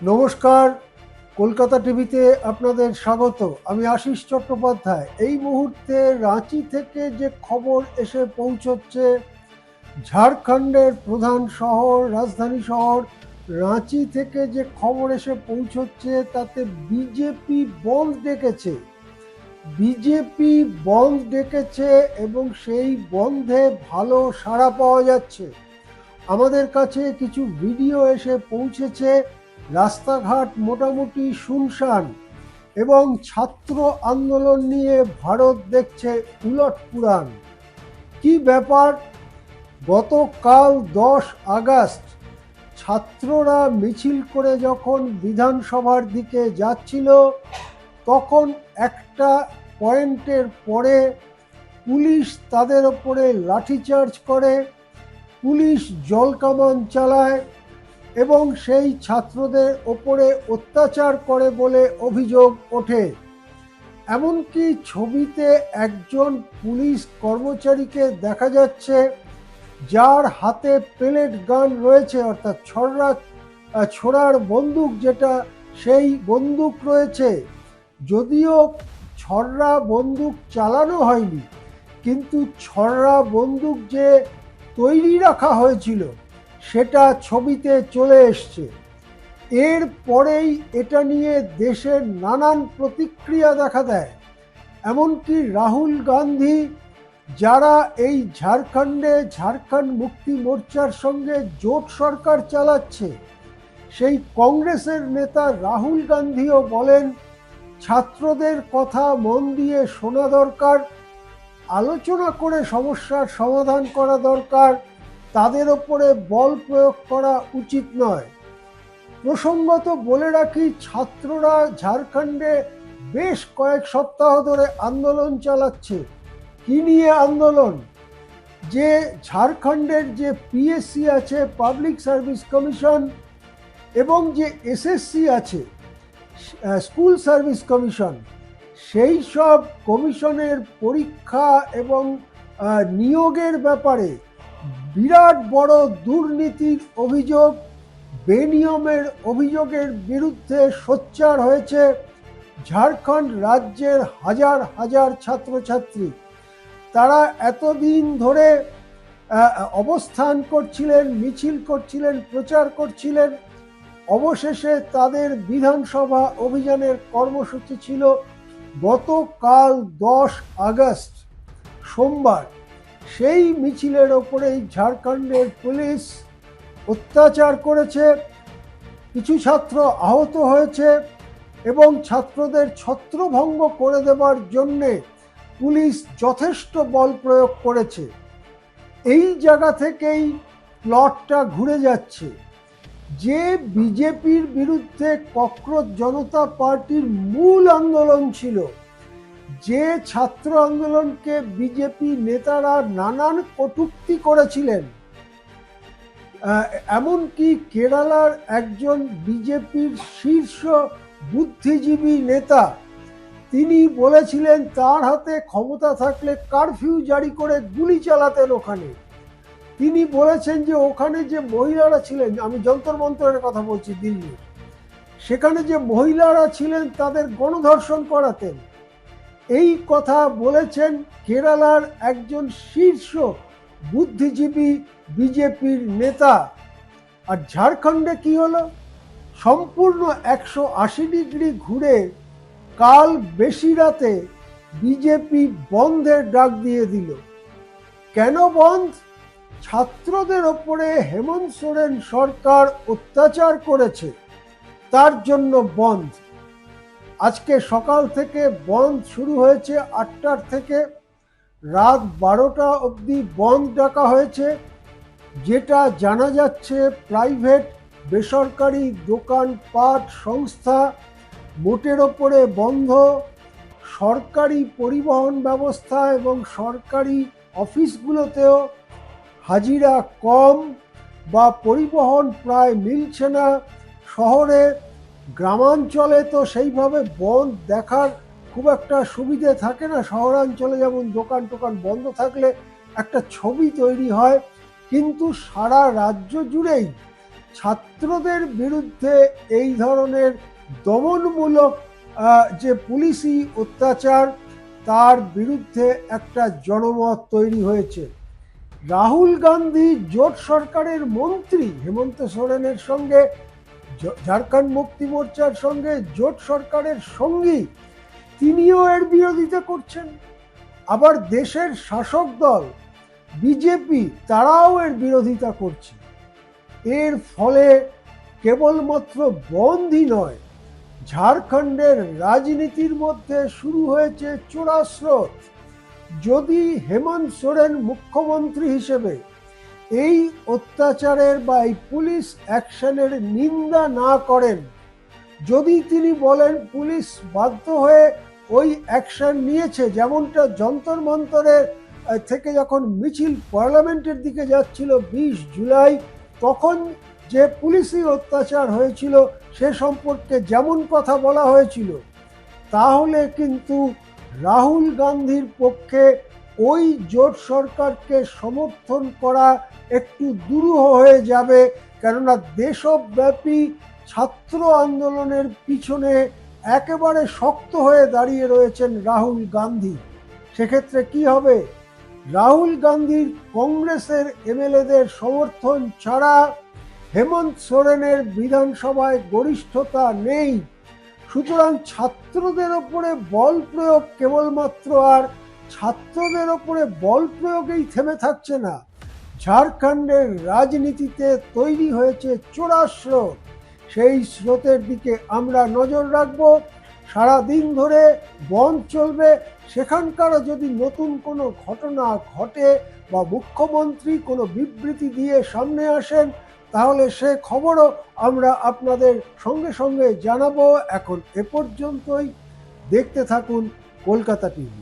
নমস্কার, কলকাতা টিভিতে আপনাদের স্বাগত। আমি আশিস চট্টোপাধ্যায়। এই মুহূর্তে রাঁচি থেকে যে খবর এসে পৌঁছচ্ছে, ঝাড়খণ্ডের প্রধান শহর, রাজধানী শহর রাঁচি থেকে যে খবর এসে পৌঁছচ্ছে তাতে বিজেপি বন্ধ ডেকেছে এবং সেই বন্ধে ভালো সাড়া পাওয়া যাচ্ছে। আমাদের কাছে কিছু ভিডিও এসে পৌঁছেছে, রাস্তাঘাট মোটামুটি শুনশান এবং ছাত্র আন্দোলন নিয়ে ভারত দেখছে উলটপুরাণ। কি ব্যাপার? গতকাল 10 আগস্ট ছাত্ররা মিছিল করে যখন বিধানসভার দিকে যাচ্ছিল, তখন একটা পয়েন্টের পরে পুলিশ তাদের ওপরে লাঠিচার্জ করে, পুলিশ জলকামান চালায় এবং সেই ছাত্রদের ওপরে অত্যাচার করে বলে অভিযোগ ওঠে। এমনকি ছবিতে একজন পুলিশ কর্মচারীকে দেখা যাচ্ছে যার হাতে পেলেট গান রয়েছে, অর্থাৎ ছোড়ার বন্দুক, যেটা সেই বন্দুক রয়েছে। যদিও ছড়রা বন্দুক চালানো হয়নি, কিন্তু ছড়রা বন্দুক যে তৈরি রাখা হয়েছিল সেটা ছবিতে চলে এসছে। এর পরেই এটা নিয়ে দেশের নানান প্রতিক্রিয়া দেখা দেয়। এমনকি রাহুল গান্ধী, যারা এই ঝাড়খণ্ড মুক্তি মোর্চার সঙ্গে জোট সরকার চালাচ্ছে, সেই কংগ্রেসের নেতা রাহুল গান্ধীও বলেন ছাত্রদের কথা মন দিয়ে শোনা দরকার, আলোচনা করে সমস্যার সমাধান করা দরকার, তাদের ওপরে বল প্রয়োগ করা উচিত নয়। প্রসঙ্গত বলে রাখি, ছাত্ররা ঝাড়খণ্ডে বেশ কয়েক সপ্তাহ ধরে আন্দোলন চালাচ্ছে। কি নিয়ে আন্দোলন? যে ঝাড়খণ্ডের যে পিএসসি আছে, পাবলিক সার্ভিস কমিশন, এবং যে এসএসসি আছে, স্কুল সার্ভিস কমিশন, সেই সব কমিশনের পরীক্ষা এবং নিয়োগের ব্যাপারে বিরাট বড় দুর্নীতির অভিযোগ, বেনিয়মের অভিযোগের বিরুদ্ধে সোচ্চার হয়েছে ঝাড়খণ্ড রাজ্যের হাজার হাজার ছাত্রছাত্রী। তারা এতদিন ধরে অবস্থান করছিলেন, মিছিল করছিলেন, প্রচার করছিলেন। অবশেষে তাদের বিধানসভা অভিযানের কর্মসূচি ছিল গতকাল 10 আগস্ট সোমবার। সেই মিছিলের ওপরেই ঝাড়খণ্ডের পুলিশ অত্যাচার করেছে, কিছু ছাত্র আহত হয়েছে এবং ছাত্রদের ছত্রভঙ্গ করে দেবার জন্যে পুলিশ যথেষ্ট বল প্রয়োগ করেছে। এই জায়গা থেকেই প্লটটা ঘুরে যাচ্ছে। যে বিজেপির বিরুদ্ধে ককরোচ জনতা পার্টির মূল আন্দোলন ছিল, যে ছাত্র আন্দোলনকে বিজেপি নেতারা নানান কটূক্তি করেছিলেন, এমনকি কেরালার একজন বিজেপির শীর্ষ বুদ্ধিজীবী নেতা, তিনি বলেছিলেন তার হাতে ক্ষমতা থাকলে কারফিউ জারি করে গুলি চালাতেন ওখানে। তিনি বলেছেন যে ওখানে যে মহিলারা ছিলেন, আমি যন্তর মন্তরের কথা বলছি, দিল্লির, সেখানে যে মহিলারা ছিলেন তাদের গণধর্ষণ করাতেন। এই কথা বলেছেন কেরালার একজন শীর্ষ বুদ্ধিজীবী বিজেপির নেতা। আর ঝাড়খণ্ডে কি হলো? সম্পূর্ণ 180 ডিগ্রি ঘুরে কাল বেশি রাতে বিজেপি বন্ধের ডাক দিয়ে দিল। কেন বন্ধ? ছাত্রদের ওপরে হেমন্ত সোরেন সরকার অত্যাচার করেছে, তার জন্য বন্ধ। আজকে সকাল থেকে বন্ধ শুরু হয়েছে 8টার থেকে, রাত 12টা অবধি বন্ধ ডাকা হয়েছে। যেটা জানা যাচ্ছে, প্রাইভেট বেসরকারি দোকানপাট সংস্থা মোটের ওপরে বন্ধ, সরকারি পরিবহন ব্যবস্থা এবং সরকারি অফিসগুলোতেও হাজিরা কম বা পরিবহন প্রায় মিলছে না। শহরে, গ্রামাঞ্চলে তো সেইভাবে বন্ধ দেখার খুব একটা সুবিধে থাকে না। শহরাঞ্চলে যেমন দোকান টোকান বন্ধ থাকলে একটা ছবি তৈরি হয়, কিন্তু সারা রাজ্য জুড়েই ছাত্রদের বিরুদ্ধে এই ধরনের দমনমূলক যে পুলিশি অত্যাচার, তার বিরুদ্ধে একটা জনমত তৈরি হয়েছে। রাহুল গান্ধী জোট সরকারের মন্ত্রী, হেমন্ত সোরেনের সঙ্গে ঝাড়খণ্ড মুক্তি মোর্চার সঙ্গে জোট সরকারের সঙ্গী, তিনিও এর বিরোধিতা করছেন। আবার দেশের শাসক দল বিজেপি, তারাও এর বিরোধিতা করছে। এর ফলে কেবলমাত্র বন্ধই নয়, ঝাড়খণ্ডের রাজনীতির মধ্যে শুরু হয়েছে চোরাস্রোত। যদি হেমন্ত সোরেন মুখ্যমন্ত্রী হিসেবে এই অত্যাচারের বা এই পুলিশ অ্যাকশনের নিন্দা না করেন, যদি তিনি বলেন পুলিশ বাধ্য হয়ে ওই অ্যাকশন নিয়েছে, যেমনটা যন্তর মন্তরের থেকে যখন মিছিল পার্লামেন্টের দিকে যাচ্ছিল 20 জুলাই, তখন যে পুলিশি অত্যাচার হয়েছিল সে সম্পর্কে যেমন কথা বলা হয়েছিল, তাহলে কিন্তু রাহুল গান্ধীর পক্ষে ওই জোট সরকারকে সমর্থন করা একটু দুরূহ হয়ে যাবে। কেননা দেশব্যাপী ছাত্র আন্দোলনের পিছনে একেবারে শক্ত হয়ে দাঁড়িয়ে রয়েছেন রাহুল গান্ধী। সেক্ষেত্রে কি হবে? রাহুল গান্ধীর কংগ্রেসের এমএলএদের সমর্থন ছাড়া হেমন্ত সোরেনের বিধানসভায় গরিষ্ঠতা নেই। সুতরাং ছাত্রদের ওপরে বল প্রয়োগ কেবলমাত্র আর ছাত্রদের ওপরে বল প্রয়োগেই থেমে থাকছে না, ঝাড়খণ্ডের রাজনীতিতে তৈরি হয়েছে চোরা স্রোত। সেই স্রোতের দিকে আমরা নজর রাখব। সারাদিন ধরে বন্ধ চলবে। সেখানকারও যদি নতুন কোনো ঘটনা ঘটে বা মুখ্যমন্ত্রী কোনো বিবৃতি দিয়ে সামনে আসেন, তাহলে সে খবরও আমরা আপনাদের সঙ্গে সঙ্গে জানাবো। এখন এ পর্যন্তই। দেখতে থাকুন কলকাতা টিভি।